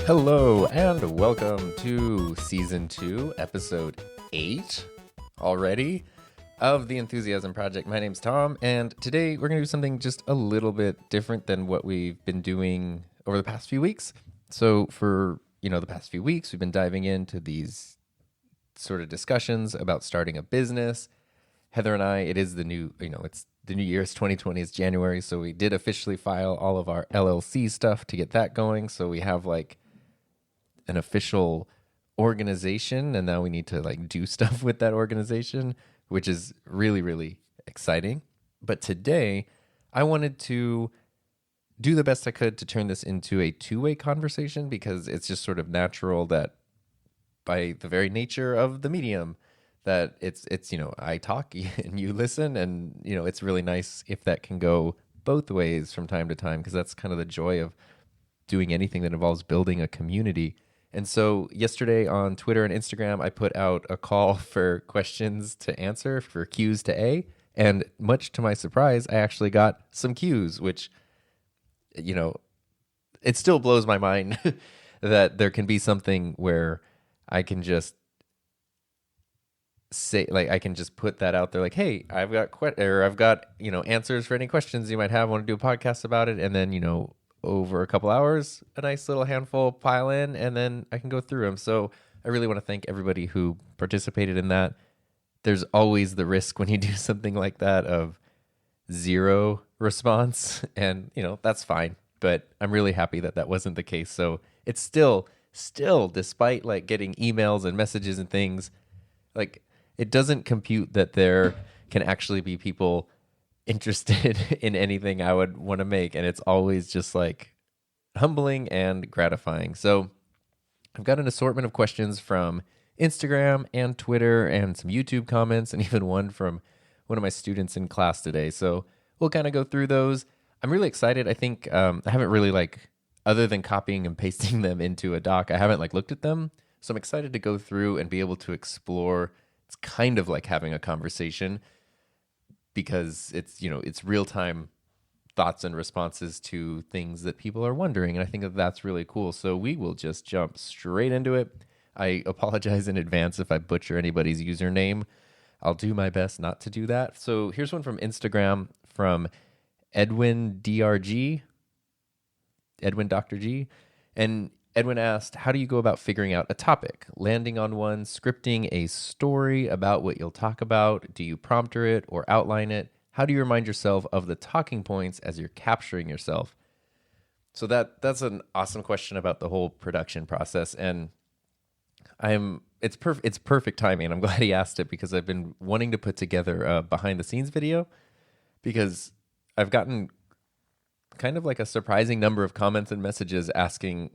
Hello and welcome to Season 2, Episode 8 already of the Enthusiasm Project. My name's Tom, and today we're going to do something just a little bit different than what we've been doing over the past few weeks. So for, the past few weeks, we've been diving into these sort of discussions about starting a business. Heather and I, it is the new, it's the new year, it's 2020, it's January, so we did officially file all of our LLC stuff to get that going. So we have an official organization, and now we need to do stuff with that organization, which is really, really exciting. But today, I wanted to do the best I could to turn this into a two-way conversation, because it's just sort of natural that by the very nature of the medium that it's I talk and you listen, and it's really nice if that can go both ways from time to time, because that's kind of the joy of doing anything that involves building a community. And so yesterday on Twitter and Instagram, I put out a call for questions to answer, for Q's to A. And much to my surprise, I actually got some Q's, which, it still blows my mind that there can be something where I can just say, I can just put that out there, hey, I've got answers for any questions you might have. I want to do a podcast about it. And then, over a couple hours, a nice little handful pile in, and then I can go through them. So I really want to thank everybody who participated in that. There's always the risk when you do something like that of zero response, and that's fine. But I'm really happy that that wasn't the case. So it's still, despite getting emails and messages and things, it doesn't compute that there can actually be people interested in anything I would want to make, and it's always just humbling and gratifying. So I've got an assortment of questions from Instagram and Twitter and some YouTube comments, and even one from one of my students in class today. So we'll kind of go through those. I'm really excited. I think I haven't really other than copying and pasting them into a doc, I haven't looked at them. So I'm excited to go through and be able to explore. It's kind of like having a conversation, because it's real-time thoughts and responses to things that people are wondering. And I think that's really cool. So we will just jump straight into it. I apologize in advance if I butcher anybody's username. I'll do my best not to do that. So here's one from Instagram from Edwin DRG, Edwin Dr. G. And Edwin asked, how do you go about figuring out a topic, landing on one, scripting a story about what you'll talk about? Do you prompter it or outline it? How do you remind yourself of the talking points as you're capturing yourself? So that's an awesome question about the whole production process. And it's perfect timing. I'm glad he asked it, because I've been wanting to put together a behind the scenes video, because I've gotten kind of a surprising number of comments and messages asking,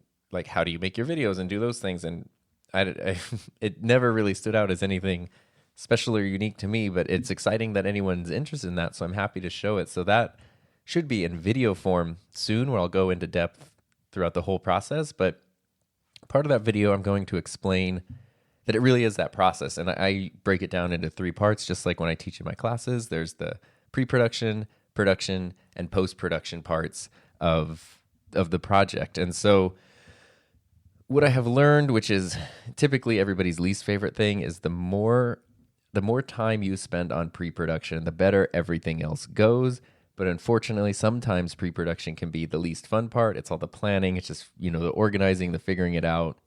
how do you make your videos and do those things? And it never really stood out as anything special or unique to me, but it's exciting that anyone's interested in that. So I'm happy to show it. So that should be in video form soon, where I'll go into depth throughout the whole process. But part of that video, I'm going to explain that it really is that process. And I break it down into 3 parts, just like when I teach in my classes. There's the pre-production, production, and post-production parts of the project. And so what I have learned, which is typically everybody's least favorite thing, is the more time you spend on pre-production, the better everything else goes. But unfortunately, sometimes pre-production can be the least fun part. It's all the planning. It's just, the organizing, the figuring it out.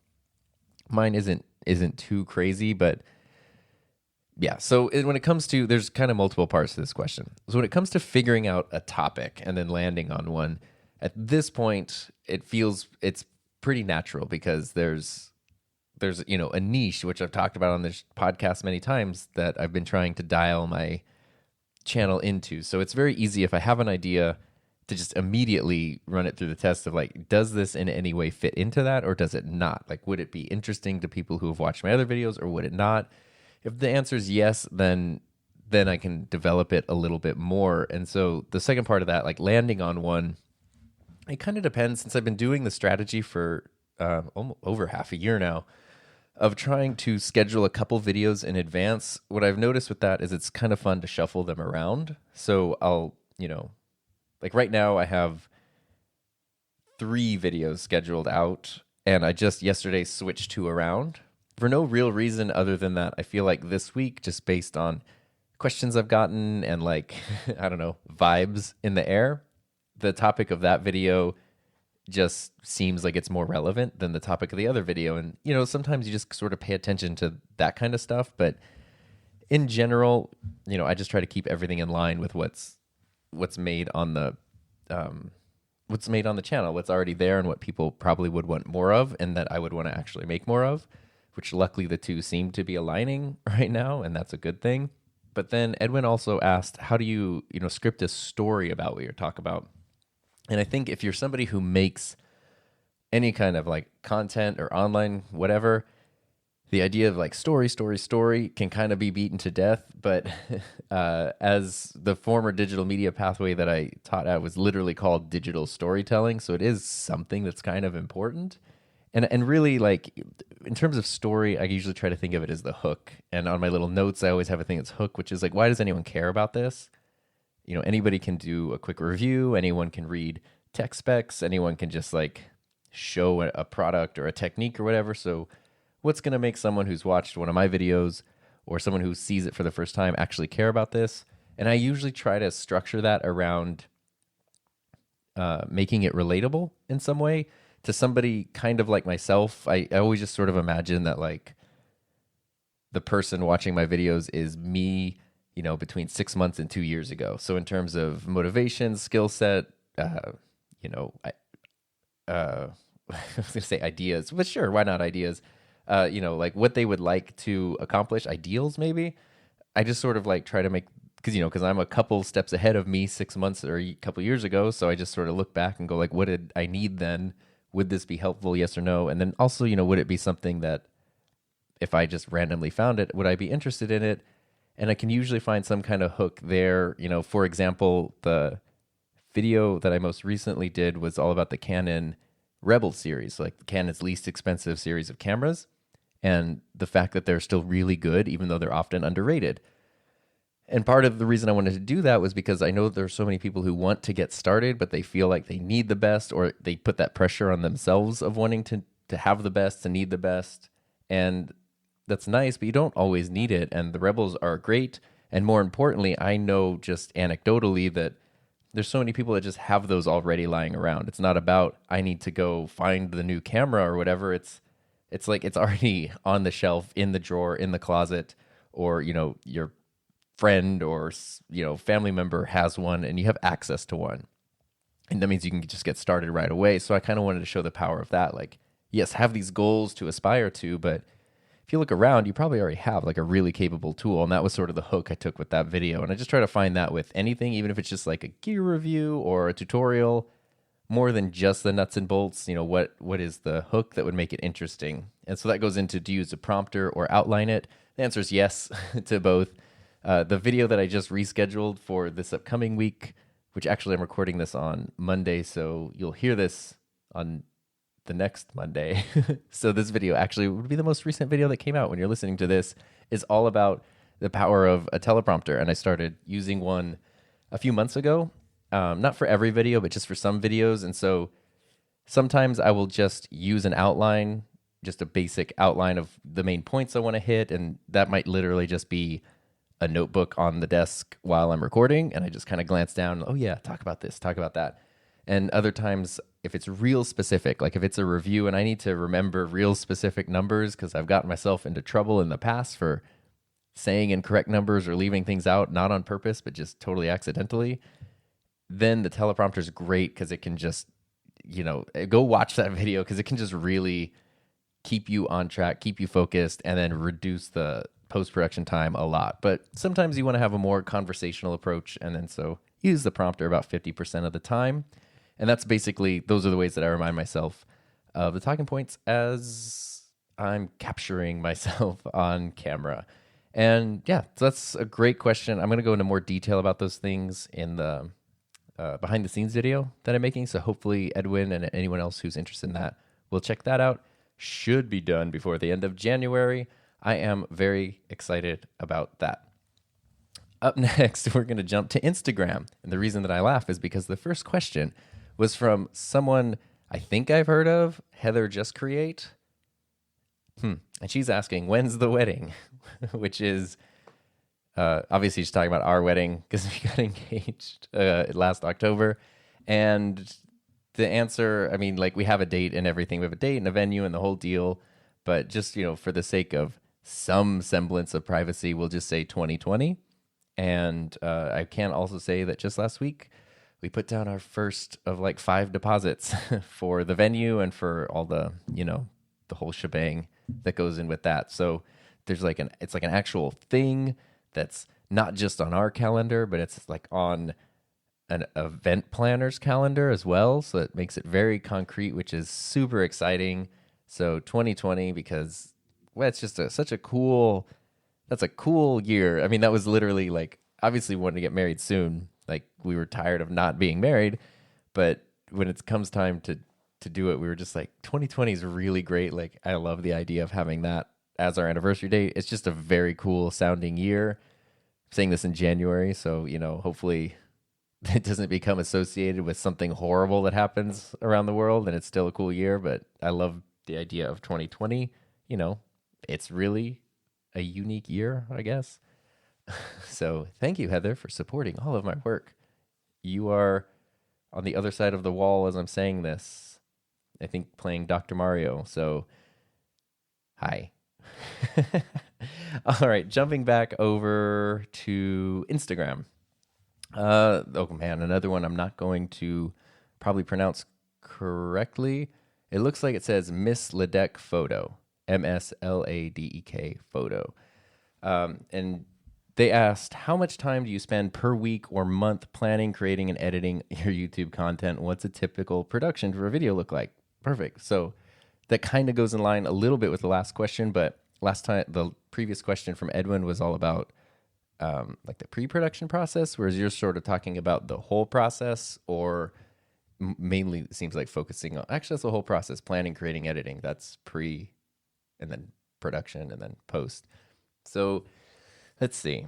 Mine isn't too crazy, but yeah. So when it comes to, there's kind of multiple parts to this question. So when it comes to figuring out a topic and then landing on one, at this point, it's pretty natural, because there's a niche, which I've talked about on this podcast many times, that I've been trying to dial my channel into. So it's very easy, if I have an idea, to just immediately run it through the test of does this in any way fit into that, or does it not? Would it be interesting to people who have watched my other videos, or would it not? If the answer is yes, then I can develop it a little bit more. And so the second part of that, landing on one, it kind of depends. Since I've been doing the strategy for over half a year now, of trying to schedule a couple videos in advance, what I've noticed with that is it's kind of fun to shuffle them around. So I'll, right now I have 3 videos scheduled out, And I just yesterday switched to around for no real reason other than that I feel like this week, just based on questions I've gotten and like, I don't know, vibes in the air, the topic of that video just seems like it's more relevant than the topic of the other video. And, you know, sometimes you just sort of pay attention to that kind of stuff. But in general, you know, I just try to keep everything in line with what's made on the channel, what's already there, and what people probably would want more of, and that I would want to actually make more of, which luckily the two seem to be aligning right now, and that's a good thing. But then Edwin also asked, how do you script a story about what you're talking about? And I think if you're somebody who makes any kind of like content or online, whatever, the idea of like story can kind of be beaten to death. But as the former digital media pathway that I taught at was literally called digital storytelling. So it is something that's kind of important. And really, like, in terms of story, I usually try to think of it as the hook. And on my little notes, I always have a thing that's hook, which is like, why does anyone care about this? You know, anybody can do a quick review. Anyone can read tech specs. Anyone can just like show a product or a technique or whatever. So what's going to make someone who's watched one of my videos or someone who sees it for the first time actually care about this? And I usually try to structure that around making it relatable in some way to somebody kind of like myself. I always just sort of imagine that like the person watching my videos is me, you know, between 6 months and 2 years ago. So in terms of motivation, skill set, I was going to say ideas, but sure, why not ideas? Like what they would like to accomplish, ideals maybe. I just sort of like try to make, because I'm a couple steps ahead of me 6 months or a couple years ago. So I just sort of look back and go like, what did I need then? Would this be helpful? Yes or no? And then also, would it be something that if I just randomly found it, would I be interested in it? And I can usually find some kind of hook there. For example, the video that I most recently did was all about the Canon Rebel series, like Canon's least expensive series of cameras, and the fact that they're still really good, even though they're often underrated. And part of the reason I wanted to do that was because I know there are so many people who want to get started, but they feel like they need the best, or they put that pressure on themselves of wanting to have the best, to need the best. And that's nice, but you don't always need it. And the Rebels are great. And more importantly, I know just anecdotally that there's so many people that just have those already lying around. It's not about, I need to go find the new camera or whatever. It's like it's already on the shelf, in the drawer, in the closet, or, your friend or, family member has one and you have access to one. And that means you can just get started right away. So I kind of wanted to show the power of that. Like, yes, have these goals to aspire to, but if you look around, you probably already have like a really capable tool. And that was sort of the hook I took with that video. And I just try to find that with anything, even if it's just like a gear review or a tutorial, more than just the nuts and bolts. What is the hook that would make it interesting? And so that goes into, do you use a prompter or outline it? The answer is yes to both. The video that I just rescheduled for this upcoming week, which actually I'm recording this on Monday, so you'll hear this on the next Monday. So this video actually would be the most recent video that came out when you're listening to this, is all about the power of a teleprompter. And I started using one a few months ago, not for every video, but just for some videos. And so sometimes I will just use an outline, just a basic outline of the main points I want to hit. And that might literally just be a notebook on the desk while I'm recording. And I just kind of glance down, oh yeah, talk about this, talk about that. And other times, if it's real specific, like if it's a review and I need to remember real specific numbers because I've gotten myself into trouble in the past for saying incorrect numbers or leaving things out, not on purpose, but just totally accidentally, then the teleprompter is great because it can just, go watch that video because it can just really keep you on track, keep you focused, and then reduce the post-production time a lot. But sometimes you want to have a more conversational approach, and then so use the prompter about 50% of the time. And that's basically, those are the ways that I remind myself of the talking points as I'm capturing myself on camera. And yeah, so that's a great question. I'm going to go into more detail about those things in the behind the scenes video that I'm making. So hopefully Edwin and anyone else who's interested in that will check that out. Should be done before the end of January. I am very excited about that. Up next, we're going to jump to Instagram. And the reason that I laugh is because the first question was from someone I think I've heard of Heather Just Create. And she's asking, when's the wedding? Which is obviously she's talking about our wedding because we got engaged last October. And the answer, I mean, like we have a date and everything. We have a date and a venue and the whole deal. But just, for the sake of some semblance of privacy, we'll just say 2020. And I can also say that just last week, we put down our first of like 5 deposits for the venue and for all the, the whole shebang that goes in with that. So there's it's like an actual thing that's not just on our calendar, but it's like on an event planner's calendar as well. So it makes it very concrete, which is super exciting. So 2020, because it's just such a cool, that's a cool year. I mean, that was literally like, obviously we wanted to get married soon. Like we were tired of not being married, but when it comes time to do it, we were just like, 2020 is really great. Like I love the idea of having that as our anniversary date. It's just a very cool sounding year. I'm saying this in January, so hopefully it doesn't become associated with something horrible that happens around the world, and it's still a cool year. But I love the idea of 2020. It's really a unique year, I guess. So thank you, Heather, for supporting all of my work. You are on the other side of the wall as I'm saying this, I think playing Dr. Mario. So hi. All right, jumping back over to Instagram. Oh man, another one I'm not going to probably pronounce correctly. It looks like it says Miss Ladek Photo, MSLADEK Photo. And they asked, how much time do you spend per week or month planning, creating, and editing your YouTube content? What's a typical production for a video look like? Perfect. So that kind of goes in line a little bit with the last question, but the previous question from Edwin was all about like the pre-production process, whereas you're sort of talking about the whole process, or mainly it seems like focusing on, actually that's the whole process, planning, creating, editing. That's pre and then production and then post. So let's see.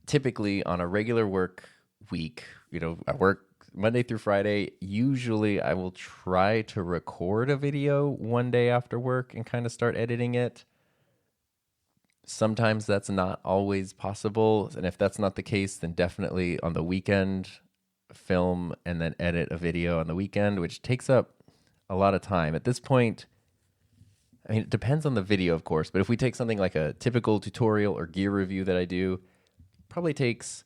Typically on a regular work week, I work Monday through Friday. Usually I will try to record a video one day after work and kind of start editing it. Sometimes that's not always possible. And if that's not the case, then definitely on the weekend, film and then edit a video on the weekend, which takes up a lot of time. At this point, I mean, it depends on the video, of course, but if we take something like a typical tutorial or gear review that I do, probably takes,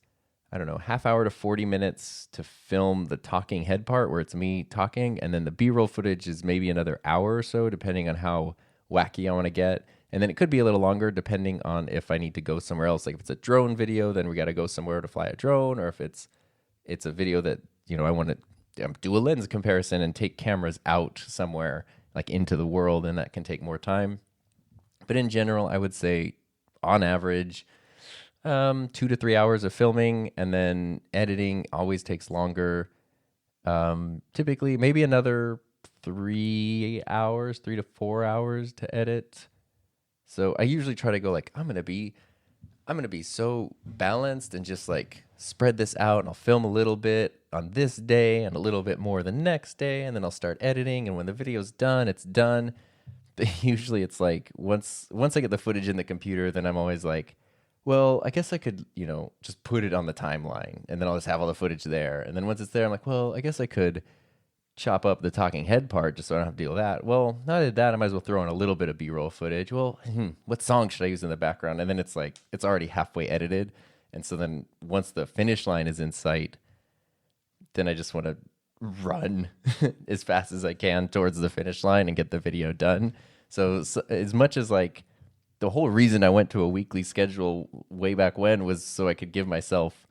I don't know, half hour to 40 minutes to film the talking head part where it's me talking, and then the B-roll footage is maybe another hour or so, depending on how wacky I want to get. And then it could be a little longer depending on if I need to go somewhere else. Like if it's a drone video, then we got to go somewhere to fly a drone, or if it's a video that, I want to do a lens comparison and take cameras out somewhere, like into the world, and that can take more time. But in general, I would say on average, 2 to 3 hours of filming, and then editing always takes longer. Typically maybe another 3 to 4 hours to edit. So I usually try to go like, I'm going to be so balanced and just like spread this out, and I'll film a little bit on this day and a little bit more the next day, and then I'll start editing, and when the video's done, it's done. But usually it's like once I get the footage in the computer, then I'm always like, well, I guess I could, just put it on the timeline, and then I'll just have all the footage there. And then once it's there, I'm like, well, I guess I could chop up the talking head part just so I don't have to deal with that. Well, now I did that, I might as well throw in a little bit of B-roll footage. Well, what song should I use in the background? And then it's like, it's already halfway edited. And so then once the finish line is in sight, then I just want to run as fast as I can towards the finish line and get the video done. So as much as like the whole reason I went to a weekly schedule way back when was so I could give myself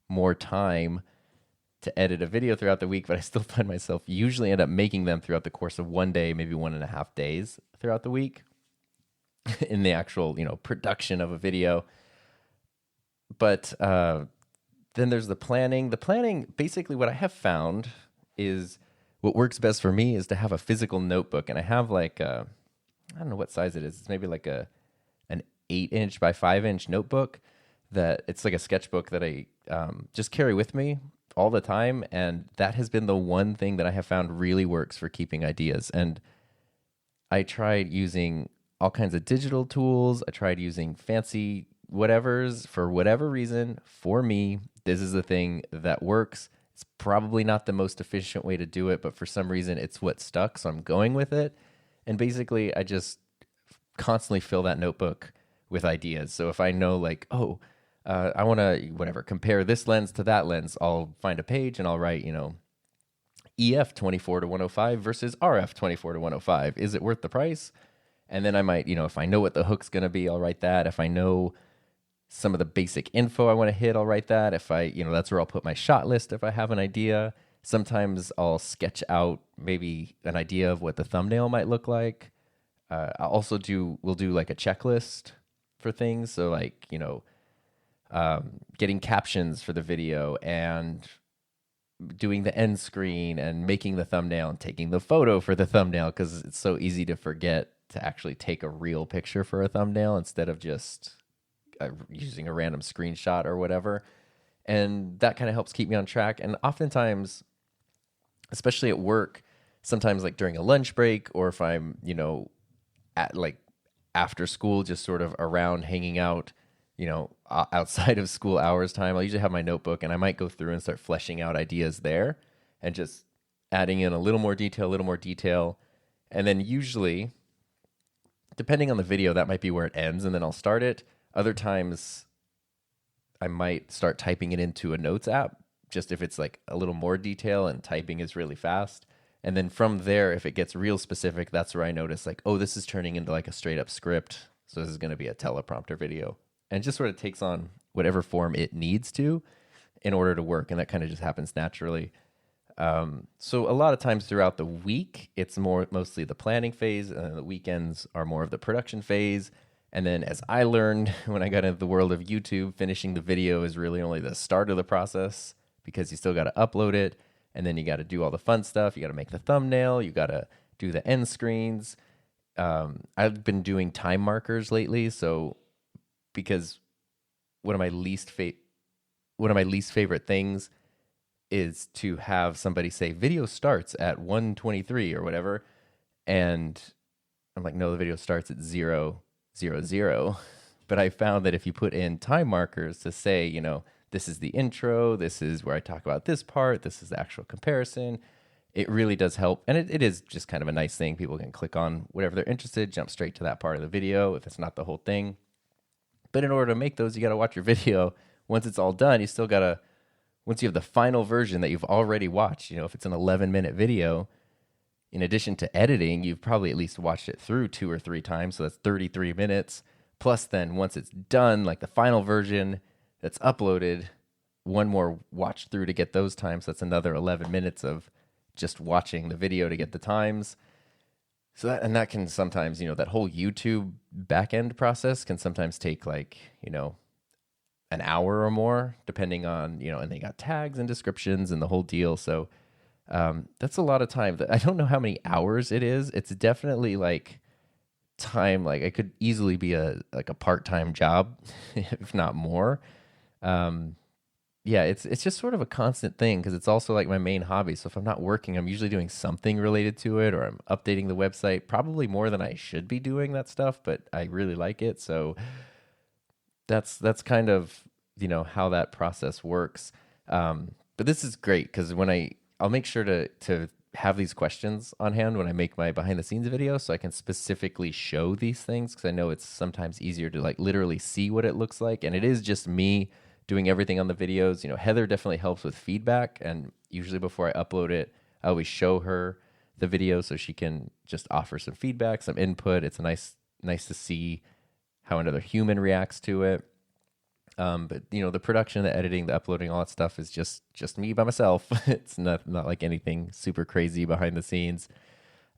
more time to edit a video throughout the week, but I still find myself usually end up making them throughout the course of one day, maybe 1.5 days throughout the week in the actual, production of a video. But then there's the planning. The planning, basically what I have found is what works best for me is to have a physical notebook. And I have like, I don't know what size it is. It's maybe like an 8-inch by 5-inch notebook that it's like a sketchbook that I just carry with me. all the time, and that has been the one thing that I have found really works for keeping ideas. And I tried using all kinds of digital tools. I tried using fancy whatevers. For whatever reason, for me, this is the thing that works. It's probably not the most efficient way to do it, but for some reason it's what stuck, so I'm going with it. And basically, I just constantly fill that notebook with ideas. So if I know like, I want to whatever compare this lens to that lens, I'll find a page and I'll write, EF 24 to 105 versus RF 24 to 105. Is it worth the price? And then I might, if I know what the hook's going to be, I'll write that. If I know some of the basic info I want to hit, I'll write that. If I, that's where I'll put my shot list if I have an idea. Sometimes I'll sketch out maybe an idea of what the thumbnail might look like. We'll do like a checklist for things. So like, getting captions for the video and doing the end screen and making the thumbnail and taking the photo for the thumbnail, because it's so easy to forget to actually take a real picture for a thumbnail instead of just using a random screenshot or whatever. And that kind of helps keep me on track. And oftentimes, especially at work, sometimes like during a lunch break, or if I'm, at like after school, just sort of around hanging out, outside of school hours time, I'll usually have my notebook and I might go through and start fleshing out ideas there and just adding in a little more detail. And then usually, depending on the video, that might be where it ends, and then I'll start it. Other times I might start typing it into a notes app, just if it's like a little more detail and typing is really fast. And then from there, if it gets real specific, that's where I notice like, this is turning into like a straight up script. So this is going to be a teleprompter video. And just sort of takes on whatever form it needs to in order to work. And that kind of just happens naturally. So a lot of times throughout the week, it's mostly the planning phase, and the weekends are more of the production phase. And then as I learned when I got into the world of YouTube, finishing the video is really only the start of the process, because you still got to upload it. And then you got to do all the fun stuff. You got to make the thumbnail. You got to do the end screens. I've been doing time markers lately. So because one of my least favorite things is to have somebody say video starts at 1:23 or whatever. And I'm like, no, the video starts at 0:00. But I found that if you put in time markers to say, this is the intro, this is where I talk about this part, this is the actual comparison, it really does help. And it is just kind of a nice thing. People can click on whatever they're interested, jump straight to that part of the video if it's not the whole thing. But in order to make those, you got to watch your video. Once it's all done, you still got to, once you have the final version that you've already watched, if it's an 11-minute video, in addition to editing, you've probably at least watched it through 2 or 3 times. So that's 33 minutes. Plus then once it's done, like the final version that's uploaded, one more watch through to get those times. That's another 11 minutes of just watching the video to get the times. So that can sometimes, that whole YouTube back-end process can sometimes take like, an hour or more, depending on, and they got tags and descriptions and the whole deal. So that's a lot of time. I don't know how many hours it is. It's definitely like time, like it could easily be a part-time job, if not more. It's just sort of a constant thing, because it's also like my main hobby. So if I'm not working, I'm usually doing something related to it, or I'm updating the website, probably more than I should be doing that stuff, but I really like it. So that's kind of, how that process works. But this is great, because I'll make sure to have these questions on hand when I make my behind the scenes video, so I can specifically show these things, because I know it's sometimes easier to like literally see what it looks like. And it is just me doing everything on the videos. Heather definitely helps with feedback, and usually before I upload it, I always show her the video so she can just offer some feedback, some input. It's nice to see how another human reacts to it. But the production, the editing, the uploading, all that stuff is just me by myself. It's not like anything super crazy behind the scenes.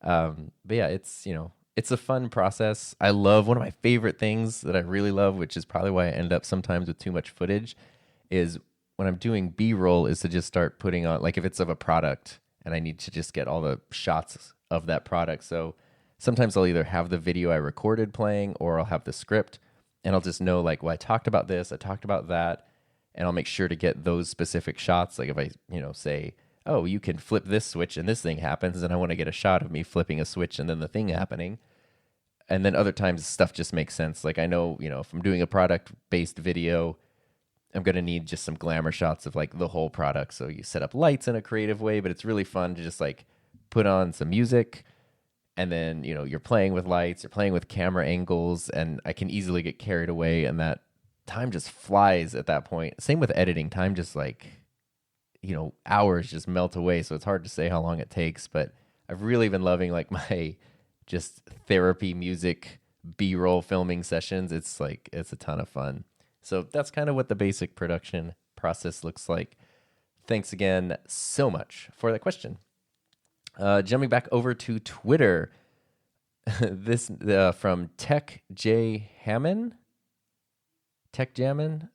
But yeah, it's a fun process. I love, one of my favorite things that I really love, which is probably why I end up sometimes with too much footage, is when I'm doing B-roll, is to just start putting on, like if it's of a product and I need to just get all the shots of that product. So sometimes I'll either have the video I recorded playing, or I'll have the script, and I'll just know like, well, I talked about this, I talked about that. and I'll make sure to get those specific shots. Like if I, say, oh, you can flip this switch and this thing happens, and I want to get a shot of me flipping a switch and then the thing happening. And then other times stuff just makes sense. Like I know, if I'm doing a product-based video, I'm going to need just some glamour shots of like the whole product. So you set up lights in a creative way, but it's really fun to just like put on some music, and then, you're playing with lights, you're playing with camera angles, and I can easily get carried away, and that time just flies at that point. Same with editing. Time just like, hours just melt away. So it's hard to say how long it takes, but I've really been loving like my just therapy music B-roll filming sessions. It's a ton of fun. So that's kind of what the basic production process looks like. Thanks again so much for that question. Jumping back over to Twitter, this from Tech J Hammond. Tech Jammin'.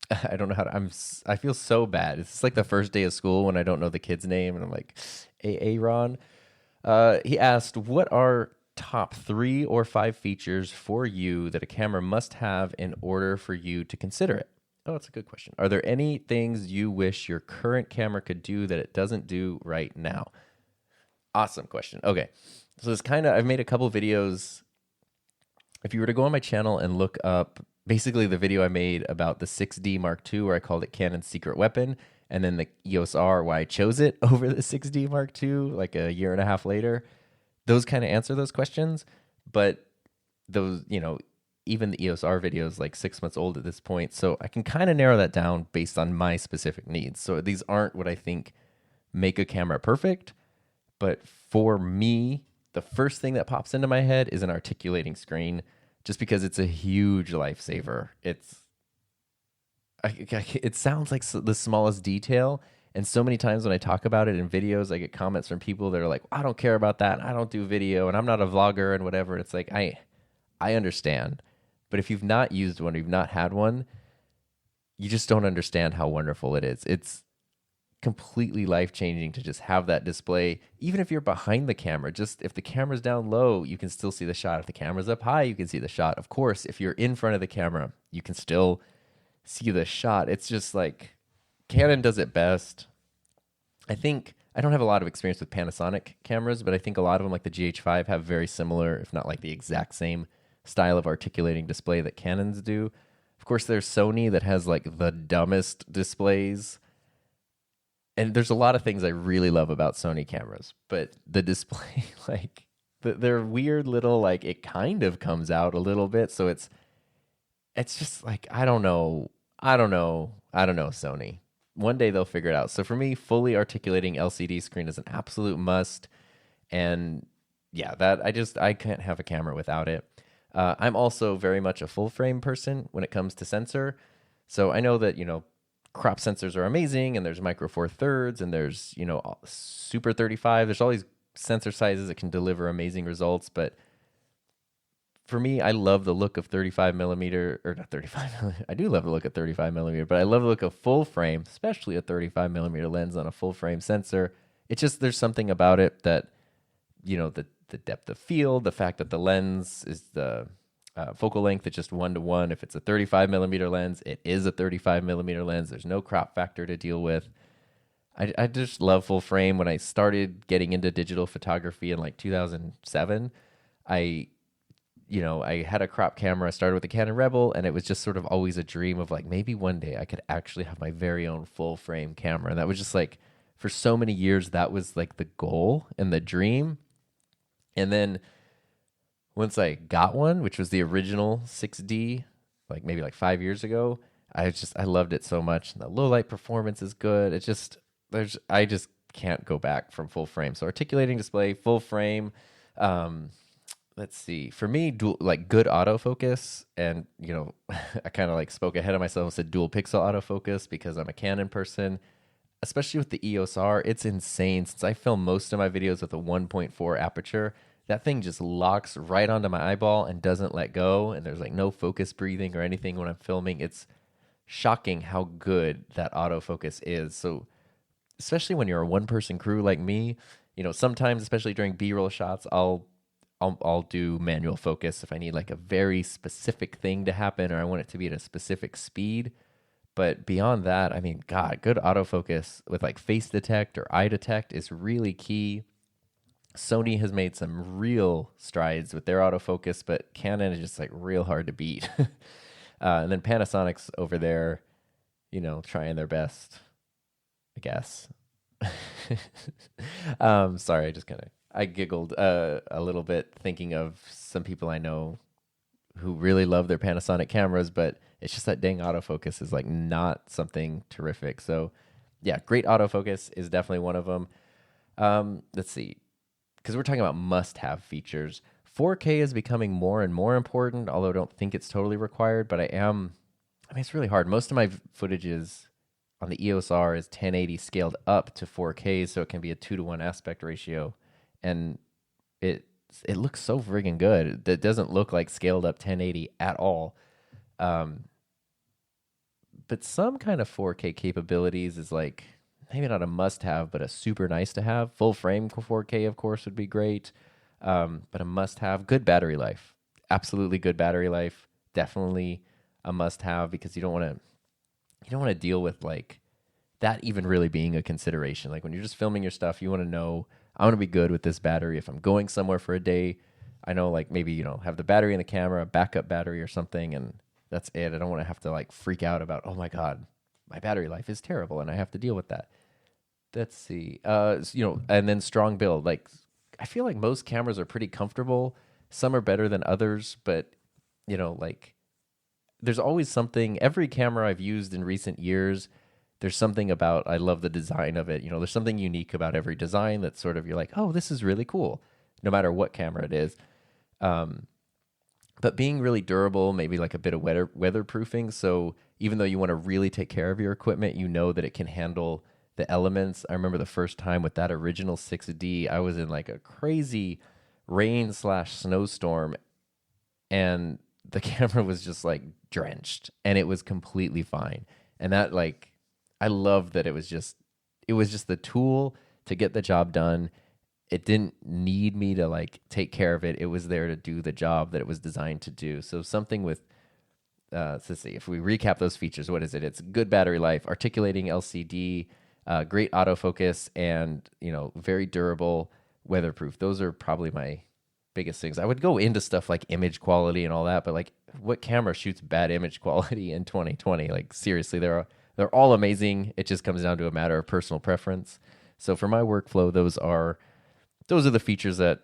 I don't know how to. I feel so bad. It's like the first day of school when I don't know the kid's name, and I'm like, Aaron. He asked, "What are top 3 or 5 features for you that a camera must have in order for you to consider it?" Oh, that's a good question. Are there any things you wish your current camera could do that it doesn't do right now? Awesome question. Okay. So I've made a couple videos. If you were to go on my channel and look up basically the video I made about the 6D Mark II, where I called it Canon's secret weapon, and then the EOS R, why I chose it over the 6D Mark II, like a year and a half later, those kind of answer those questions. But those, even the EOS R video is like 6 months old at this point. So I can kind of narrow that down based on my specific needs. So these aren't what I think make a camera perfect. But for me, the first thing that pops into my head is an articulating screen, just because it's a huge lifesaver. It sounds like the smallest detail. And so many times when I talk about it in videos, I get comments from people that are like, I don't care about that. I don't do video, and I'm not a vlogger and whatever. It's like, I understand. But if you've not used one, you've not had one, you just don't understand how wonderful it is. It's completely life-changing to just have that display. Even if you're behind the camera, just if the camera's down low, you can still see the shot. If the camera's up high, you can see the shot. Of course, if you're in front of the camera, you can still see the shot. It's just like Canon does it best. I think I don't have a lot of experience with Panasonic cameras, but I think a lot of them, like the GH5, have very similar, if not like the exact same style of articulating display that Canons do. Of course, there's Sony that has like the dumbest displays. And there's a lot of things I really love about Sony cameras, but the display, like they're weird little, like it kind of comes out a little bit. So it's just like, I don't know, Sony. One day they'll figure it out. So for me, fully articulating LCD screen is an absolute must. And yeah, I can't have a camera without it. I'm also very much a full frame person when it comes to sensor. So I know that, crop sensors are amazing, and there's micro four thirds, and there's, super 35. There's all these sensor sizes that can deliver amazing results. But for me, I love the look of 35 millimeter, or not 35 millimeter. I do love the look of 35 millimeter, but I love the look of full frame, especially a 35 millimeter lens on a full frame sensor. It's just, there's something about it that, the depth of field, the fact that the lens is the focal length, it's just 1-to-1. If it's a 35 millimeter lens, it is a 35 millimeter lens. There's no crop factor to deal with. I just love full frame. When I started getting into digital photography in like 2007, I had a crop camera. I started with the Canon Rebel, and it was just sort of always a dream of like, maybe one day I could actually have my very own full frame camera. And that was just like, for so many years, that was like the goal and the dream. And then once I got one, which was the original 6D, like maybe like 5 years ago, I loved it so much. And the low light performance is good. I just can't go back from full frame. So articulating display, full frame. Let's see. For me, good autofocus, and I kind of like spoke ahead of myself and said dual pixel autofocus because I'm a Canon person. Especially with the EOS R, it's insane. Since I film most of my videos with a 1.4 aperture, that thing just locks right onto my eyeball and doesn't let go. And there's like no focus breathing or anything when I'm filming. It's shocking how good that autofocus is. So especially when you're a one-person crew like me, sometimes, especially during B-roll shots, I'll do manual focus if I need like a very specific thing to happen, or I want it to be at a specific speed. But beyond that, I mean, God, good autofocus with like face detect or eye detect is really key. Sony has made some real strides with their autofocus, but Canon is just like real hard to beat. And then Panasonic's over there, trying their best, I guess. Sorry, I giggled a little bit thinking of some people I know who really love their Panasonic cameras, but it's just that dang autofocus is like not something terrific. So yeah, great autofocus is definitely one of them. Let's see, because we're talking about must-have features. 4K is becoming more and more important, although I don't think it's totally required, but I mean, it's really hard. Most of my footage is on the EOS R is 1080 scaled up to 4K, so it can be a 2-to-1 aspect ratio. And it looks so friggin' good. It doesn't look like scaled up 1080 at all. But some kind of 4K capabilities is like maybe not a must-have, but a super nice to have. Full frame 4K, of course, would be great. But a must-have. Good battery life. Absolutely good battery life. Definitely a must-have, because you don't want to deal with like that even really being a consideration. Like when you're just filming your stuff, you want to know, I want to be good with this battery. If I'm going somewhere for a day, I know like maybe, have the battery in the camera, a backup battery or something, and that's it. I don't want to have to like freak out about, oh my God, my battery life is terrible and I have to deal with that. Let's see. And then strong build. Like I feel like most cameras are pretty comfortable. Some are better than others, but like there's always something. Every camera I've used in recent years, there's something about, I love the design of it. There's something unique about every design that sort of, you're like, oh, this is really cool, no matter what camera it is. But being really durable, maybe like a bit of weatherproofing. So even though you want to really take care of your equipment, that it can handle the elements. I remember the first time with that original 6D, I was in like a crazy rain/snowstorm, and the camera was just like drenched, and it was completely fine. And that, like, I love that it was just the tool to get the job done. It didn't need me to like take care of it. It was there to do the job that it was designed to do. So something with, let's see, if we recap those features, what is it? It's good battery life, articulating LCD, great autofocus, and, very durable, weatherproof. Those are probably my biggest things. I would go into stuff like image quality and all that, but like what camera shoots bad image quality in 2020? Like seriously, they're all amazing. It just comes down to a matter of personal preference. So for my workflow, those are the features that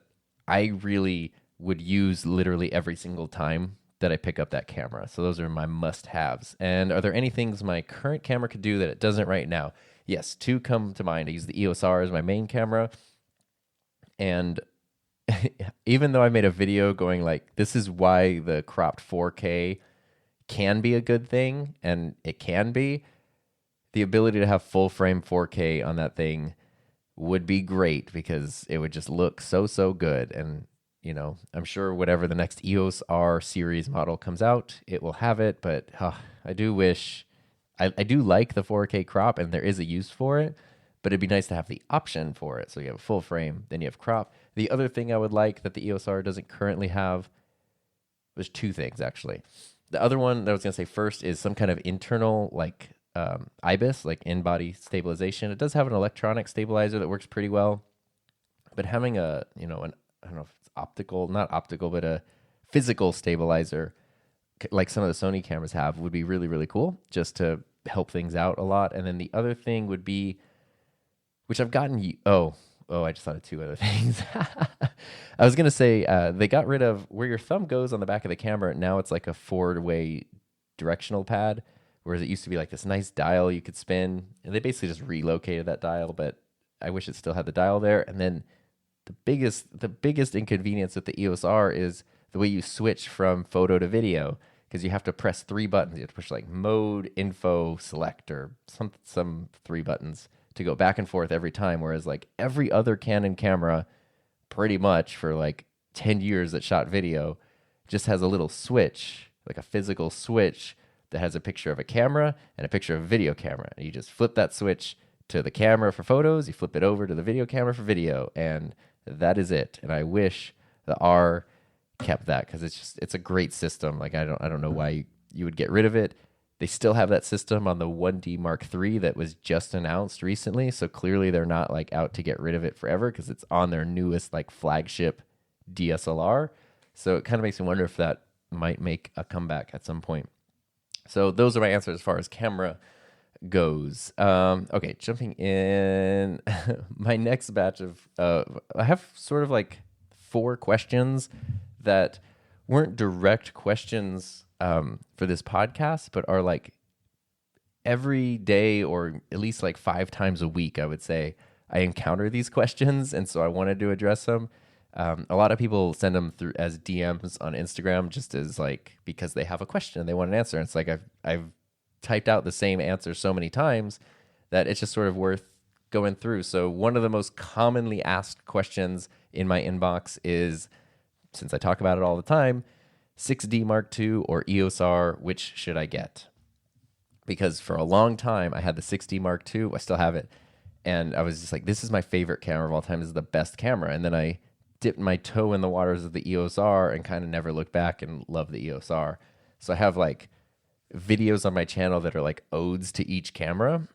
I really would use literally every single time that I pick up that camera. So those are my must-haves. And are there any things my current camera could do that it doesn't right now? Yes, 2 come to mind. I use the EOS R as my main camera. And even though I made a video going like, this is why the cropped 4K can be a good thing, and it can be, the ability to have full frame 4K on that thing would be great, because it would just look so good. And I'm sure whatever the next EOS R series model comes out, it will have it. But I do wish, I do like the 4K crop, and there is a use for it, but it'd be nice to have the option for it. So you have a full frame, then you have crop. The other thing I would like that the EOS R doesn't currently have, there's 2 things actually. The other one that I was going to say first is some kind of internal like IBIS, like in-body stabilization. It does have an electronic stabilizer that works pretty well, but having I don't know if it's optical, not optical, but a physical stabilizer like some of the Sony cameras have would be really, really cool, just to help things out a lot. And then the other thing would be, which I've gotten, I just thought of 2 other things. I was going to say, they got rid of where your thumb goes on the back of the camera. Now it's like a 4-way directional pad, whereas it used to be like this nice dial you could spin. And they basically just relocated that dial, but I wish it still had the dial there. And then the biggest inconvenience with the EOS R is the way you switch from photo to video, because you have to press 3 buttons. You have to push like mode, info, select, or some 3 buttons to go back and forth every time. Whereas like every other Canon camera, pretty much for like 10 years that shot video, just has a little switch, like a physical switch that has a picture of a camera and a picture of a video camera. And you just flip that switch to the camera for photos, you flip it over to the video camera for video, and that is it. And I wish the R kept that, because it's a great system. Like I don't know why you would get rid of it. They still have that system on the 1D Mark III that was just announced recently. So clearly they're not like out to get rid of it forever because it's on their newest like flagship DSLR. So it kind of makes me wonder if that might make a comeback at some point. So those are my answers as far as camera goes. Okay, jumping in. My next batch of, I have sort of like 4 questions that weren't direct questions for this podcast, but are like every day or at least like 5 times a week, I would say, I encounter these questions. And so I wanted to address them. A lot of people send them through as DMs on Instagram, just as like, because they have a question and they want an answer. And it's like, I've typed out the same answer so many times that it's just sort of worth going through. So one of the most commonly asked questions in my inbox is, since I talk about it all the time, 6D Mark II or EOS R, which should I get? Because for a long time, I had the 6D Mark II. I still have it. And I was just like, this is my favorite camera of all time. This is the best camera. And then I dipped my toe in the waters of the EOS R and kind of never looked back and loved the EOS R. So I have like videos on my channel that are like odes to each camera,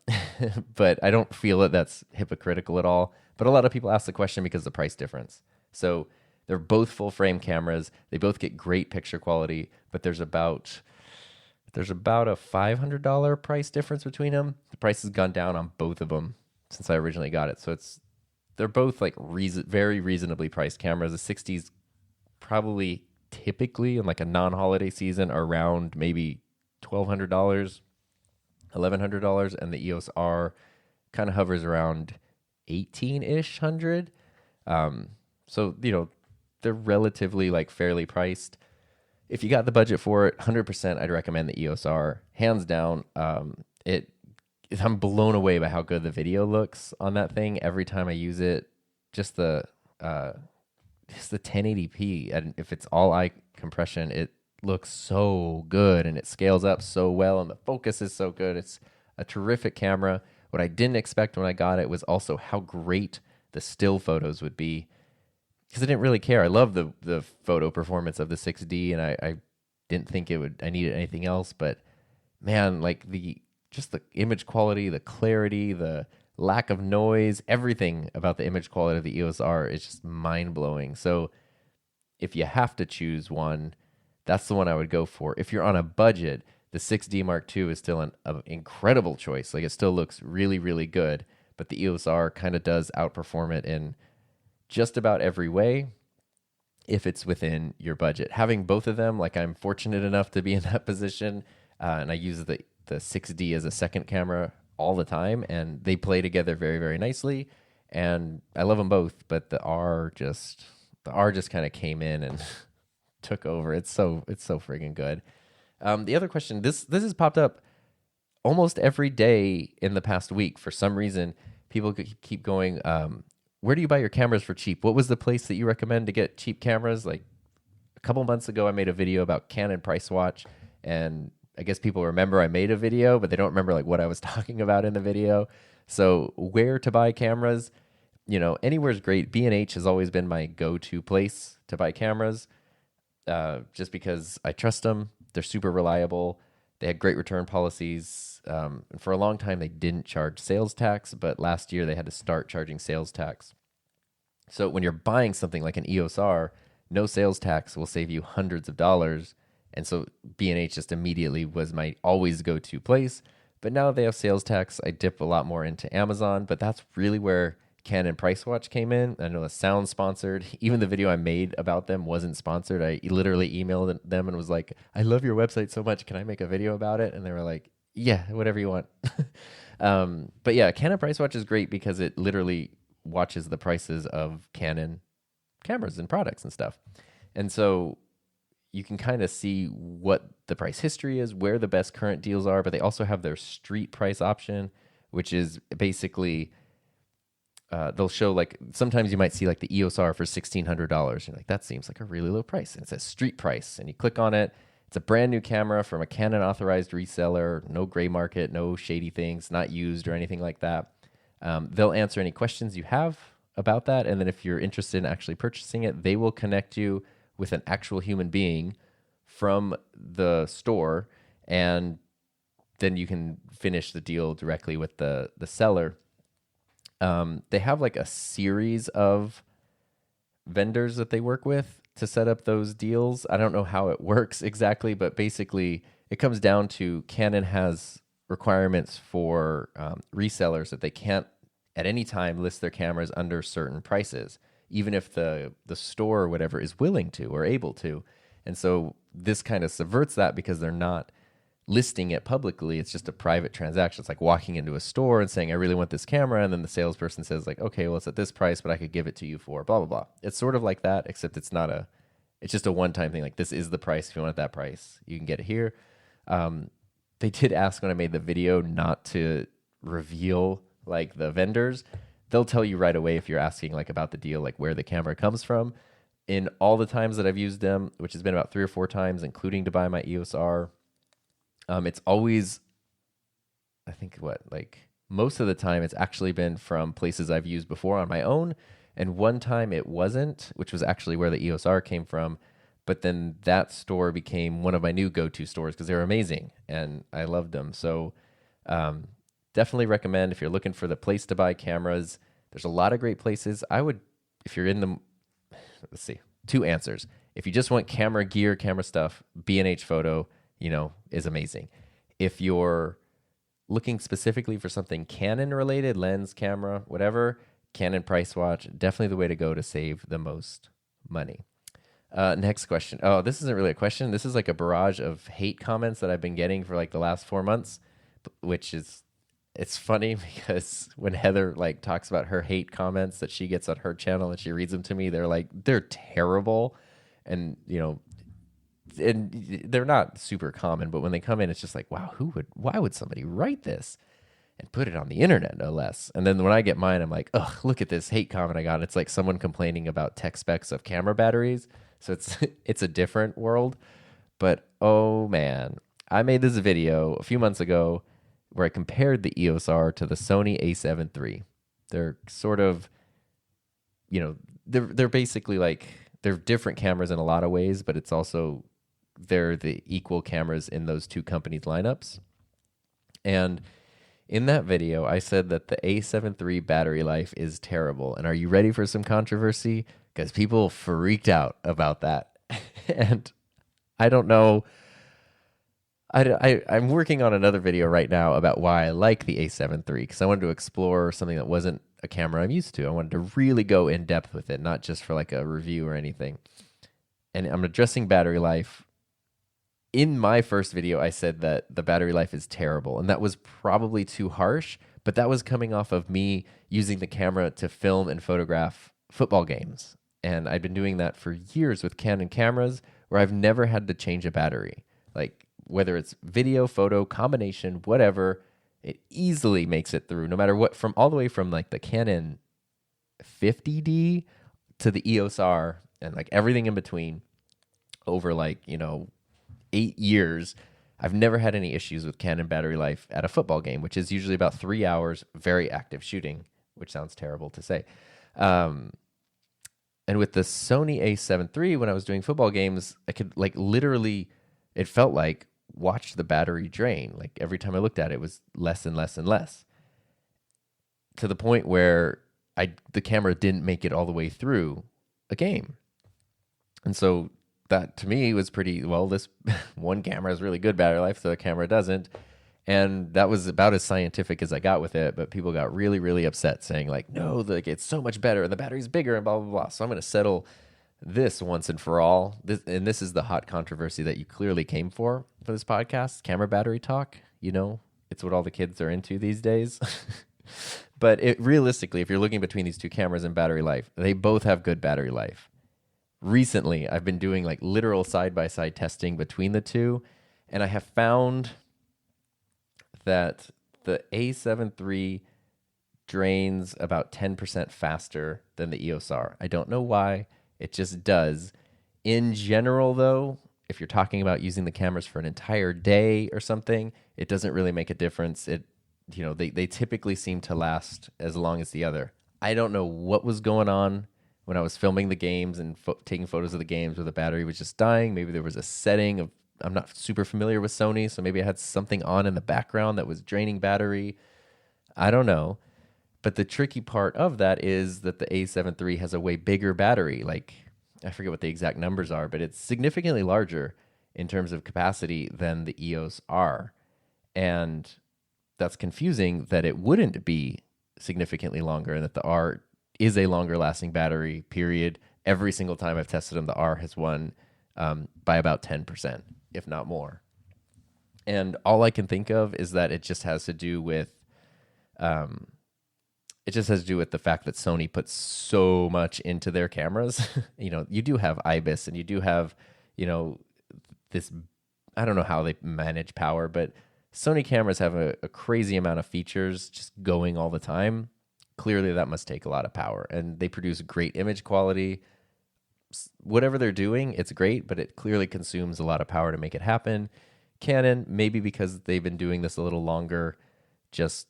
but I don't feel that that's hypocritical at all. But a lot of people ask the question because of the price difference. So they're both full frame cameras. They both get great picture quality, but there's about a $500 price difference between them. The price has gone down on both of them since I originally got it. So they're both like very reasonably priced cameras. The 60s probably typically in like a non-holiday season are around maybe $1,200, $1,100, and the EOS R kind of hovers around 18-ish hundred. So, you know, they're relatively like fairly priced. If you got the budget for it, 100%, I'd recommend the EOS R, hands down. I'm blown away by how good the video looks on that thing every time I use it. Just the 1080p, and if it's all eye compression, it looks so good and it scales up so well and the focus is so good. It's a terrific camera. What I didn't expect when I got it was also how great the still photos would be, because I didn't really care. I love the photo performance of the 6D, and I didn't think I needed anything else. But man, like just the image quality, the clarity, the lack of noise, everything about the image quality of the EOS R is just mind-blowing. So if you have to choose one, that's the one I would go for. If you're on a budget, the 6D Mark II is still an incredible choice. Like, it still looks really, really good, but the EOS R kind of does outperform it in just about every way if it's within your budget. Having both of them, like, I'm fortunate enough to be in that position, and I use the 6D as a second camera all the time, and they play together very, very nicely, and I love them both, but the R just kind of came in and took over. It's so freaking good. The other question, this has popped up almost every day in the past week. For some reason, people keep going, where do you buy your cameras for cheap? What was the place that you recommend to get cheap cameras? Like, a couple months ago, I made a video about Canon Price Watch, and I guess people remember I made a video, but they don't remember like what I was talking about in the video. So where to buy cameras, you know, anywhere's great. B&H has always been my go-to place to buy cameras, just because I trust them. They're super reliable. They had great return policies. And for a long time, they didn't charge sales tax, but last year they had to start charging sales tax. So when you're buying something like an EOS R, no sales tax will save you hundreds of dollars. And so B&H just immediately was my always go-to place. But now they have sales tax, I dip a lot more into Amazon, but that's really where Canon Price Watch came in. I know it sounds sponsored. Even the video I made about them wasn't sponsored. I literally emailed them and was like, I love your website so much. Can I make a video about it? And they were like, yeah, whatever you want. But yeah, Canon Price Watch is great because it literally watches the prices of Canon cameras and products and stuff. And so you can kind of see what the price history is, where the best current deals are, but they also have their street price option, which is basically, they'll show, like, sometimes you might see like the EOS R for $1,600. You're like, that seems like a really low price. And it says street price, and you click on it. It's a brand new camera from a Canon authorized reseller, no gray market, no shady things, not used or anything like that. They'll answer any questions you have about that. And then if you're interested in actually purchasing it, they will connect you with an actual human being from the store, and then you can finish the deal directly with the seller. They have like a series of vendors that they work with to set up those deals. I don't know how it works exactly, but basically it comes down to Canon has requirements for resellers that they can't at any time list their cameras under certain prices, even if the store or whatever is willing to or able to. And so this kind of subverts that because they're not listing it publicly. It's just a private transaction. It's like walking into a store and saying, I really want this camera. And then the salesperson says like, okay, well, it's at this price, but I could give it to you for blah, blah, blah. It's sort of like that, except it's just a one-time thing. Like, this is the price. If you want that price, you can get it here. They did ask when I made the video not to reveal like the vendors. They'll tell you right away if you're asking like about the deal, like where the camera comes from. In all the times that I've used them, which has been about 3 or 4 times, including to buy my EOS R, it's always, I think most of the time it's actually been from places I've used before on my own. And one time it wasn't, which was actually where the EOS R came from. But then that store became one of my new go-to stores because they were amazing and I loved them. So definitely recommend if you're looking for the place to buy cameras. There's a lot of great places. If you're in the, let's see, 2 answers. If you just want camera gear, camera stuff, B&H Photo, is amazing. If you're looking specifically for something Canon related, lens, camera, whatever, Canon Price Watch, definitely the way to go to save the most money. Next question. Oh, this isn't really a question. This is like a barrage of hate comments that I've been getting for like the last 4 months, it's funny because when Heather like talks about her hate comments that she gets on her channel and she reads them to me, they're terrible. And, and they're not super common, but when they come in, it's just like, wow, why would somebody write this and put it on the internet, no less? And then when I get mine, I'm like, ugh, look at this hate comment I got. It's like someone complaining about tech specs of camera batteries. So it's a different world. But oh man, I made this video a few months ago where I compared the EOS R to the Sony a7 III. They're sort of, they're basically like, they're different cameras in a lot of ways, but it's also, they're the equal cameras in those 2 companies' lineups. And in that video, I said that the a7 III battery life is terrible. And are you ready for some controversy? Because people freaked out about that. And I don't know. I'm working on another video right now about why I like the a7 III, because I wanted to explore something that wasn't a camera I'm used to. I wanted to really go in depth with it, not just for like a review or anything. And I'm addressing battery life. In my first video, I said that the battery life is terrible, and that was probably too harsh, but that was coming off of me using the camera to film and photograph football games. And I've been doing that for years with Canon cameras where I've never had to change a battery. Like, whether it's video, photo, combination, whatever, it easily makes it through, no matter what, from all the way from like the Canon 50D to the EOS R and like everything in between over 8 years. I've never had any issues with Canon battery life at a football game, which is usually about 3 hours, very active shooting, which sounds terrible to say. And with the Sony a7 III, when I was doing football games, I could literally, it felt like, watch the battery drain. Like every time I looked at it, it was less and less and less, to the point where the camera didn't make it all the way through a game. And so that to me was pretty, well, this one camera has really good battery life, so the camera doesn't. And that was about as scientific as I got with it, but people got really, really upset saying like, no, it's so much better and the battery's bigger and blah, blah, blah. So I'm going to settle this once and for all. This is the hot controversy that you clearly came for this podcast, camera battery talk. It's what all the kids are into these days. But realistically, if you're looking between these 2 cameras and battery life, they both have good battery life. Recently, I've been doing like literal side-by-side testing between the 2, and I have found that the a7 III drains about 10% faster than the EOS R. I don't know why. It just does. In general, though, if you're talking about using the cameras for an entire day or something, it doesn't really make a difference. They typically seem to last as long as the other. I don't know what was going on when I was filming the games and taking photos of the games where the battery was just dying. Maybe there was a setting of I'm not super familiar with Sony, so maybe I had something on in the background that was draining battery. I don't know. But the tricky part of that is that the A7 III has a way bigger battery. Like, I forget what the exact numbers are, but it's significantly larger in terms of capacity than the EOS R. And that's confusing that it wouldn't be significantly longer and that the R is a longer lasting battery, period. Every single time I've tested them, the R has won by about 10%, if not more. And all I can think of is that it just has to do with the fact that Sony puts so much into their cameras. You do have IBIS and you do have, this, I don't know how they manage power, but Sony cameras have a crazy amount of features just going all the time. Clearly that must take a lot of power, and they produce great image quality. Whatever they're doing, it's great, but it clearly consumes a lot of power to make it happen. Canon, maybe because they've been doing this a little longer, just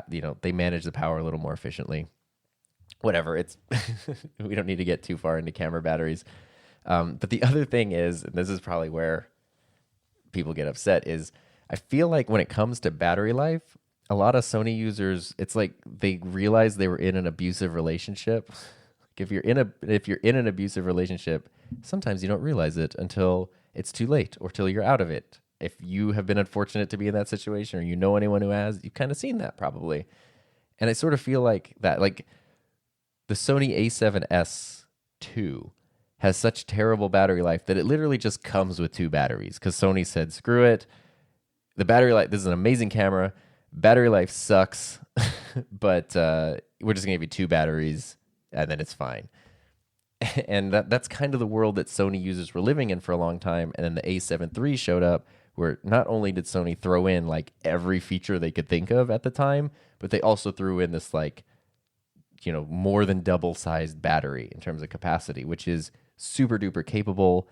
they manage the power a little more efficiently. Whatever, it's we don't need to get too far into camera batteries. But the other thing is, and this is probably where people get upset, is I feel like when it comes to battery life, a lot of Sony users, it's like they realize they were in an abusive relationship. If you're in an abusive relationship, sometimes you don't realize it until it's too late or till you're out of it. If you have been unfortunate to be in that situation, or you know anyone who has, you've kind of seen that probably. And I sort of feel like that, like the Sony a7S II has such terrible battery life that it literally just comes with 2 batteries, because Sony said, screw it. The battery life, this is an amazing camera. Battery life sucks, but we're just going to give you 2 batteries and then it's fine. And that's kind of the world that Sony users were living in for a long time. And then the a7 III showed up, where not only did Sony throw in like every feature they could think of at the time, but they also threw in this like, more than double-sized battery in terms of capacity, which is super duper capable.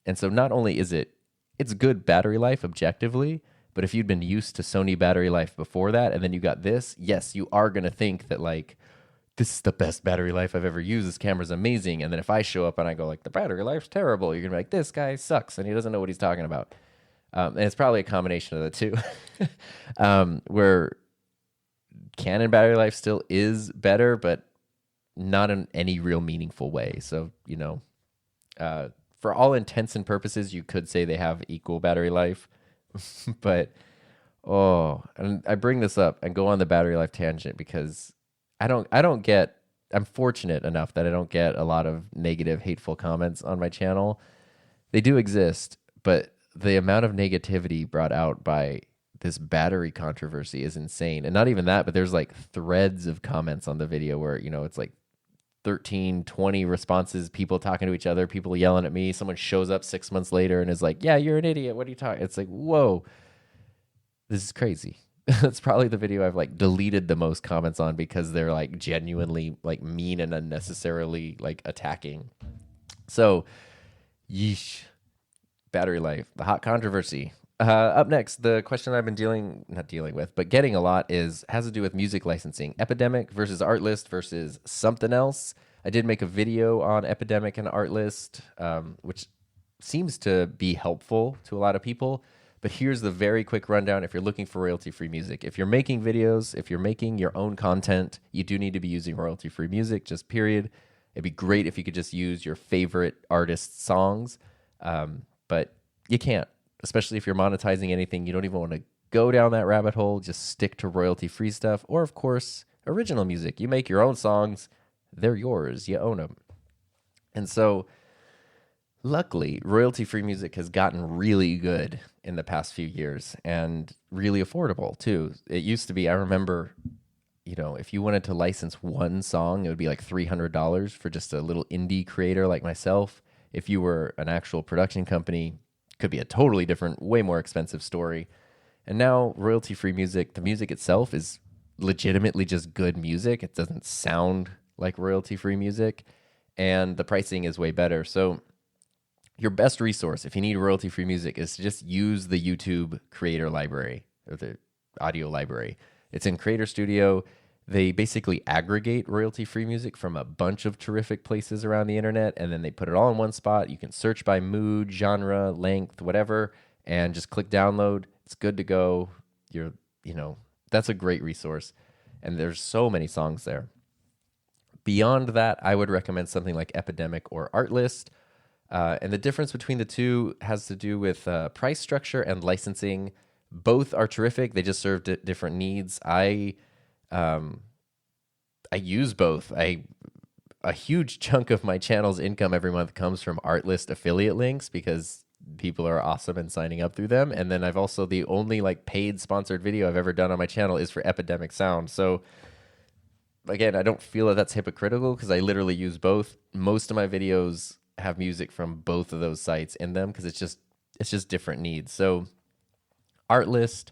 And so not only is it's good battery life objectively, but if you'd been used to Sony battery life before that, and then you got this, yes, you are going to think that like, this is the best battery life I've ever used. This camera's amazing. And then if I show up and I go like, the battery life's terrible, you're going to be like, this guy sucks and he doesn't know what he's talking about. And it's probably a combination of the two. Where Canon battery life still is better, but not in any real meaningful way. So, for all intents and purposes, you could say they have equal battery life. But, and I bring this up and go on the battery life tangent because I'm fortunate enough that I don't get a lot of negative, hateful comments on my channel. They do exist, but the amount of negativity brought out by this battery controversy is insane. And not even that, but there's like threads of comments on the video where, it's like 13, 20 responses, people talking to each other, people yelling at me. Someone shows up 6 months later and is like, yeah, you're an idiot. What are you talking? It's like, whoa, this is crazy. That's probably the video I've like deleted the most comments on, because they're like genuinely like mean and unnecessarily like attacking. So, yeesh, battery life, the hot controversy. Up next, the question I've been not dealing with, but getting a lot has to do with music licensing. Epidemic versus Artlist versus something else. I did make a video on Epidemic and Artlist, which seems to be helpful to a lot of people. But here's the very quick rundown if you're looking for royalty-free music. If you're making videos, if you're making your own content, you do need to be using royalty-free music, just period. It'd be great if you could just use your favorite artist's songs, but you can't. Especially if you're monetizing anything, you don't even want to go down that rabbit hole. Just stick to royalty-free stuff. Or, of course, original music. You make your own songs. They're yours. You own them. And so, luckily, royalty-free music has gotten really good in the past few years and really affordable, too. It used to be, I remember, if you wanted to license one song, it would be like $300 for just a little indie creator like myself. If you were an actual production company, could be a totally different, way more expensive story. And now royalty-free music, the music itself is legitimately just good music. It doesn't sound like royalty-free music, and the pricing is way better. So your best resource if you need royalty-free music is to just use the YouTube creator library or the audio library. It's in Creator Studio. They basically aggregate royalty-free music from a bunch of terrific places around the internet, and then they put it all in one spot. You can search by mood, genre, length, whatever, and just click download. It's good to go. That's a great resource, and there's so many songs there. Beyond that, I would recommend something like Epidemic or Artlist. And the difference between the two has to do with price structure and licensing. Both are terrific. They just serve different needs. I use both. A huge chunk of my channel's income every month comes from Artlist affiliate links because people are awesome and signing up through them. And then I've also, the only like paid sponsored video I've ever done on my channel is for Epidemic Sound. So again, I don't feel that that's hypocritical because I literally use both. Most of my videos have music from both of those sites in them because it's just different needs. So Artlist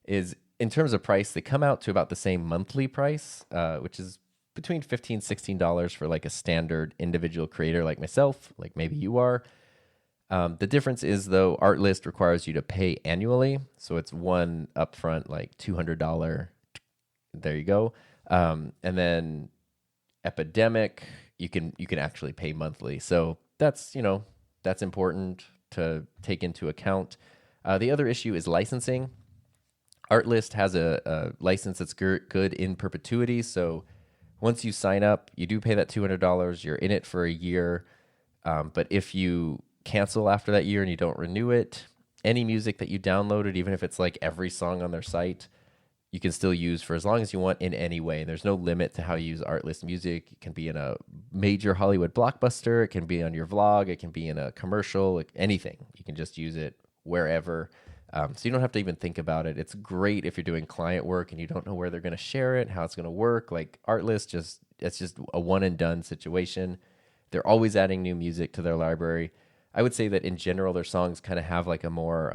is, in terms of price, they come out to about the same monthly price, which is between $15, $16 for like a standard individual creator like myself, like maybe you are. The difference is, though, Artlist requires you to pay annually. So it's one upfront, like $200. There you go. And then Epidemic, you can actually pay monthly. So that's important to take into account. The other issue is licensing. Artlist has a license that's good in perpetuity. So once you sign up, you do pay that $200. You're in it for a year. But if you cancel after that year and you don't renew it, any music that you downloaded, even if it's like every song on their site, you can still use for as long as you want in any way. And there's no limit to how you use Artlist music. It can be in a major Hollywood blockbuster. It can be on your vlog. It can be in a commercial, like anything. You can just use it wherever. So you don't have to even think about it. It's great if you're doing client work and you don't know where they're going to share it, how it's going to work. Like Artlist, it's just a one and done situation. They're always adding new music to their library. I would say that in general, their songs kind of have like a more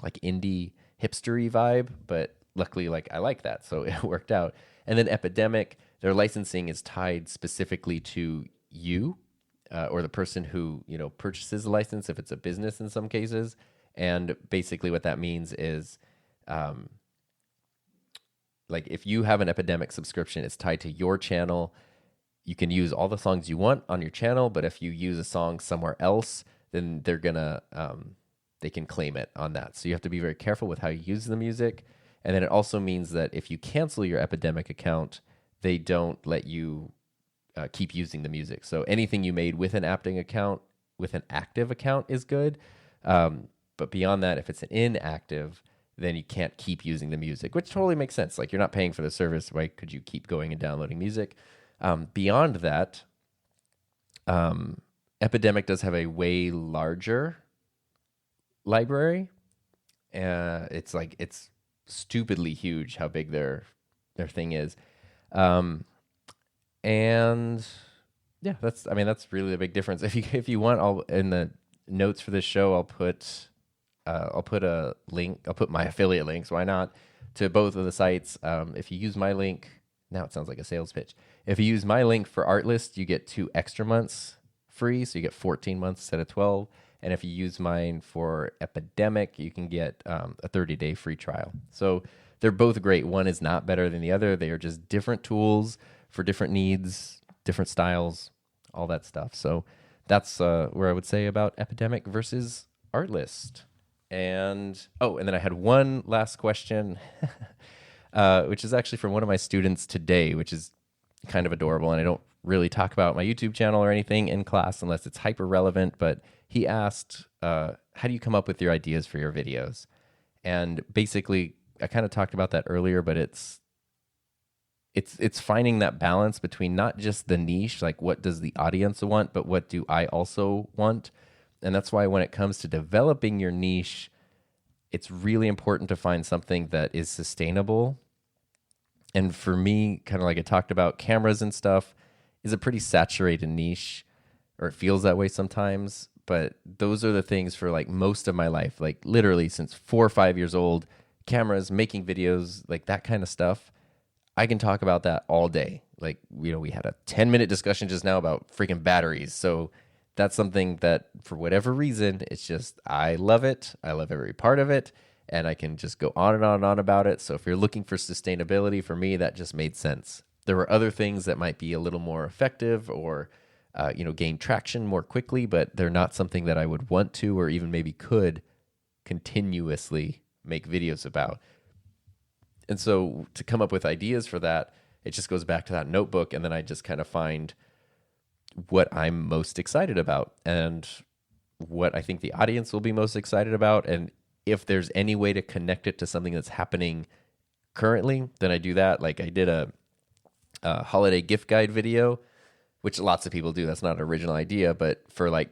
like indie hipstery vibe, but luckily, like I like that, so it worked out. And then Epidemic, their licensing is tied specifically to you or the person who purchases the license, if it's a business in some cases. And basically, what that means is, like if you have an Epidemic subscription, it's tied to your channel. You can use all the songs you want on your channel, but if you use a song somewhere else, then they're gonna they can claim it on that. So you have to be very careful with how you use the music. And then it also means that if you cancel your Epidemic account, they don't let you keep using the music. So anything you made with an active account is good. But beyond that, if it's an inactive, then you can't keep using the music, which totally makes sense. Like you're not paying for the service. Why could you keep going and downloading music? Beyond that, Epidemic does have a way larger library. It's stupidly huge how big their thing is. And yeah, that's really the big difference. If you want, in the notes for this show, I'll put a link. I'll put my affiliate links. Why not? To both of the sites. If you use my link, now it sounds like a sales pitch. If you use my link for Artlist, you get 2 extra months free. So you get 14 months instead of 12. And if you use mine for Epidemic, you can get a 30-day free trial. So they're both great. One is not better than the other. They are just different tools for different needs, different styles, all that stuff. So that's where I would say about Epidemic versus Artlist. And then I had one last question, which is actually from one of my students today, which is kind of adorable. And I don't really talk about my YouTube channel or anything in class unless it's hyper relevant, but he asked, how do you come up with your ideas for your videos? And basically, I kind of talked about that earlier, but it's finding that balance between not just the niche, like what does the audience want, but what do I also want? And that's why when it comes to developing your niche, it's really important to find something that is sustainable. And for me, kind of like I talked about, cameras and stuff is a pretty saturated niche, or it feels that way sometimes. But those are the things for like most of my life, like literally since 4 or 5 years old, cameras, making videos, like that kind of stuff. I can talk about that all day. Like, we had a 10-minute discussion just now about freaking batteries. So that's something that for whatever reason, it's just, I love it. I love every part of it. and I can just go on and on and on about it. So if you're looking for sustainability, for me, that just made sense. There were other things that might be a little more effective or gain traction more quickly, but they're not something that I would want to or even maybe could continuously make videos about. And so to come up with ideas for that, it just goes back to that notebook, and then I just kind of find what I'm most excited about and what I think the audience will be most excited about. And if there's any way to connect it to something that's happening currently, then I do that. Like I did a holiday gift guide video, which lots of people do. That's not an original idea, but for like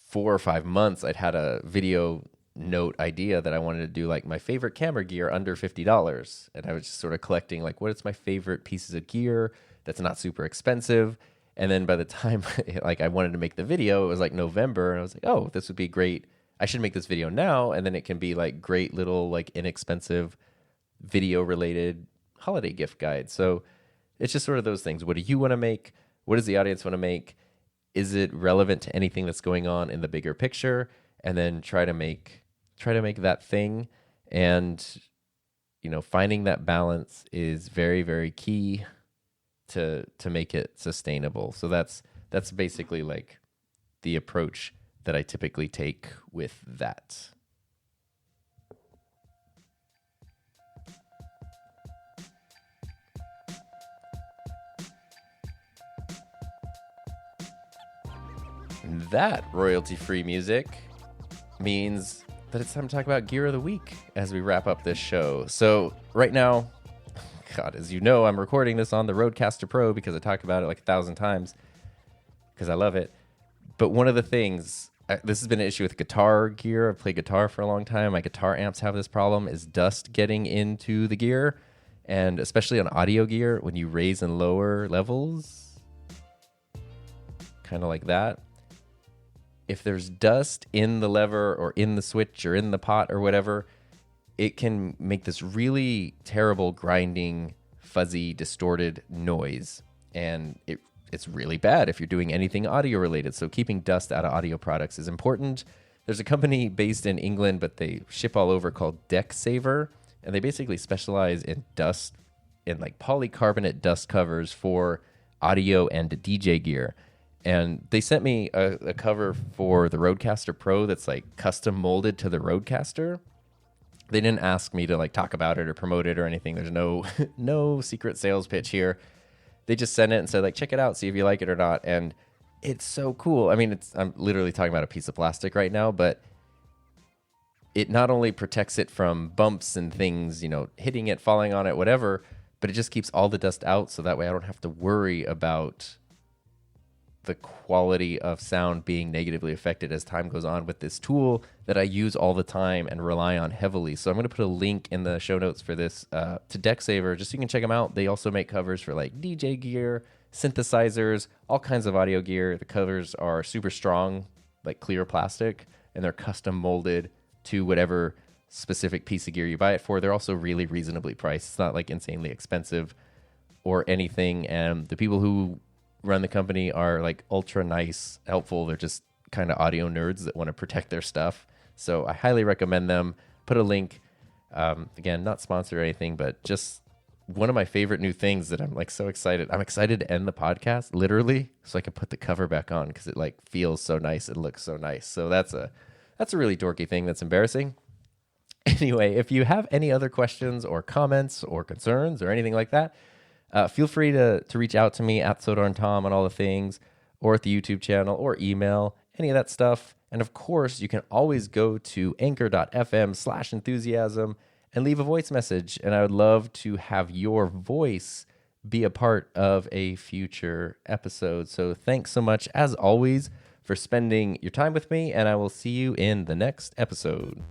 4 or 5 months, I'd had a video note idea that I wanted to do like my favorite camera gear under $50. And I was just sort of collecting like what is my favorite pieces of gear that's not super expensive. And then by the time like I wanted to make the video, it was like November, and I was like, oh, this would be great. I should make this video now, and then it can be like great little like inexpensive video related holiday gift guide. So it's just sort of those things. What do you want to make? What does the audience want to make? Is it relevant to anything that's going on in the bigger picture? And then try to make that thing. And finding that balance is very, very key to make it sustainable. So that's basically like the approach that I typically take with that. That royalty-free music means that it's time to talk about Gear of the Week as we wrap up this show. So right now, God, as you know, I'm recording this on the Rodecaster Pro because I talk about it like 1,000 times because I love it. But one of the things, this has been an issue with guitar gear. I've played guitar for a long time. My guitar amps have this problem, is dust getting into the gear. And especially on audio gear, when you raise and lower levels, kind of like that, if there's dust in the lever or in the switch or in the pot or whatever, it can make this really terrible grinding, fuzzy, distorted noise. And it's really bad if you're doing anything audio related. So keeping dust out of audio products is important. There's a company based in England, but they ship all over, called Deck Saver. And they basically specialize in dust, in like polycarbonate dust covers for audio and DJ gear. And they sent me a cover for the Rodecaster Pro that's like custom molded to the Rodecaster. They didn't ask me to like talk about it or promote it or anything. There's no secret sales pitch here. They just sent it and said like, check it out, see if you like it or not. And it's so cool. I mean, I'm literally talking about a piece of plastic right now, but it not only protects it from bumps and things, hitting it, falling on it, whatever, but it just keeps all the dust out. So that way I don't have to worry about the quality of sound being negatively affected as time goes on with this tool that I use all the time and rely on heavily. So I'm going to put a link in the show notes for this to Deck Saver, just so you can check them out. They also make covers for like DJ gear, synthesizers, all kinds of audio gear. The covers are super strong, like clear plastic, and they're custom molded to whatever specific piece of gear you buy it for. They're also really reasonably priced. It's not like insanely expensive or anything. And the people who run the company are like ultra nice, helpful. They're just kind of audio nerds that want to protect their stuff. So I highly recommend them. Put a link. Again, not sponsored or anything, but just one of my favorite new things that I'm like so excited. I'm excited to end the podcast literally so I can put the cover back on because it like feels so nice. It looks so nice. So that's a really dorky thing that's embarrassing. Anyway, if you have any other questions or comments or concerns or anything like that, feel free to reach out to me at SodarnTom on all the things, or at the YouTube channel, or email, any of that stuff. And of course, you can always go to anchor.fm/enthusiasm and leave a voice message. And I would love to have your voice be a part of a future episode. So thanks so much, as always, for spending your time with me, and I will see you in the next episode.